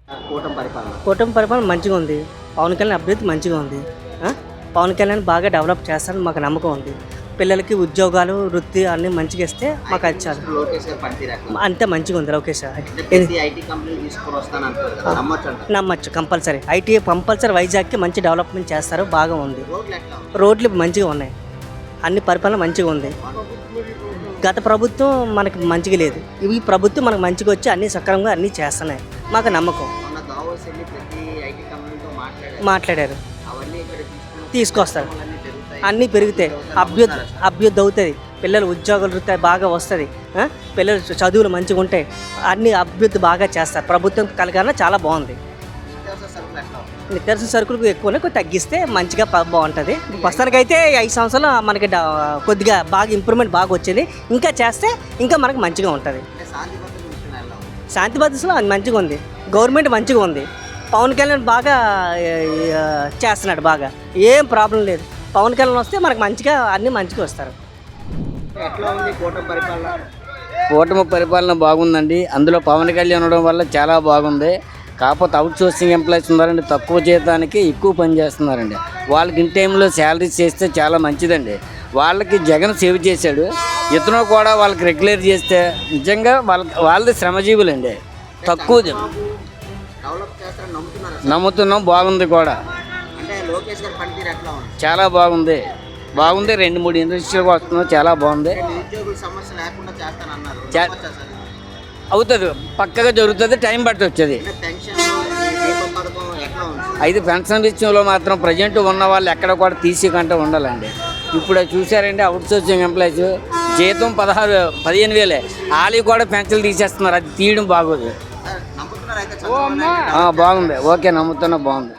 కూటమి పరిపాలన మంచిగా ఉంది. పవన్ కళ్యాణ్ అభివృద్ధి మంచిగా ఉంది. పవన్ కళ్యాణ్ బాగా డెవలప్ చేస్తారని మాకు నమ్మకం ఉంది. పిల్లలకి ఉద్యోగాలు వృత్తి అన్నీ మంచిగా ఇస్తే మాకు అది చాలు. అంతే మంచిగా ఉంది లోకేష్. నమ్మచ్చు కంపల్సరీ. ఐటీ కంపల్సరీ వైజాగ్కి మంచి డెవలప్మెంట్ చేస్తారు. బాగా ఉంది. రోడ్లు మంచిగా ఉన్నాయి. అన్ని పరిపాలన మంచిగా ఉంది. గత ప్రభుత్వం మనకి మంచిగా లేదు. ఈ ప్రభుత్వం మనకు మంచిగా వచ్చి అన్ని సక్రమంగా అన్నీ చేస్తున్నాయి. మాకు నమ్మకం. మాట్లాడారు, తీసుకొస్తారు. అన్నీ పెరుగుతాయి. అభ్యుద్ధి అవుతుంది. పిల్లలు ఉద్యోగాలు బాగా వస్తుంది. పిల్లలు చదువులు మంచిగా ఉంటాయి. అన్ని అభ్యుద్ధి బాగా చేస్తారు. ప్రభుత్వం కలగానే చాలా బాగుంది. నిత్యావసర సరుకులు ఎక్కువనే కొంచెం తగ్గిస్తే మంచిగా బాగుంటుంది. ప్రస్తుతానికి అయితే 5 సంవత్సరాలు మనకి కొద్దిగా బాగా ఇంప్రూవ్మెంట్ బాగా వచ్చింది. ఇంకా చేస్తే ఇంకా మనకు మంచిగా ఉంటుంది. శాంతి భద్రతలో అది మంచిగా ఉంది. గవర్నమెంట్ మంచిగా ఉంది. పవన్ కళ్యాణ్ బాగా చేస్తున్నాడు. బాగా ఏం ప్రాబ్లం లేదు. పవన్ కళ్యాణ్ వస్తే మనకు మంచిగా అన్నీ మంచిగా వస్తారు. కూటమి పరిపాలన బాగుందండి. అందులో పవన్ కళ్యాణ్ ఉండడం వల్ల చాలా బాగుంది. కాకపోతే అవుట్ సోర్సింగ్ ఎంప్లాయీస్ ఉన్నారండి, తక్కువ జీతానికి ఎక్కువ పని చేస్తున్నారండి. వాళ్ళకి ఇన్ టైంలో శాలరీస్ చేస్తే చాలా మంచిదండి. వాళ్ళకి జగన్ సేవ్ చేశాడు. ఇతను కూడా వాళ్ళకి రెగ్యులర్ చేస్తే నిజంగా వాళ్ళది శ్రమజీవులండి. తక్కువ నమ్ముతున్నాం. బాగుంది కూడా, చాలా బాగుంది. 2-3 ఇండస్ట్రీలకు వస్తున్నాం. చాలా బాగుంది. అవుతుంది, పక్కగా జరుగుతుంది. టైం బట్టి వచ్చేది. అయితే పెన్షన్ విషయంలో మాత్రం ప్రజెంట్ ఉన్న వాళ్ళు ఎక్కడ కూడా తీసేకంటే ఉండాలండి. ఇప్పుడు చూసారండి, అవుట్ సోర్సింగ్ ఎంప్లాయీస్ జీతం 15,000 వాళ్ళకి కూడా పెన్షన్లు తీసేస్తున్నారు. అది తీయడం బాగోదు. బాగుంది. ఓకే, నమ్ముతున్నా. బాగుంది.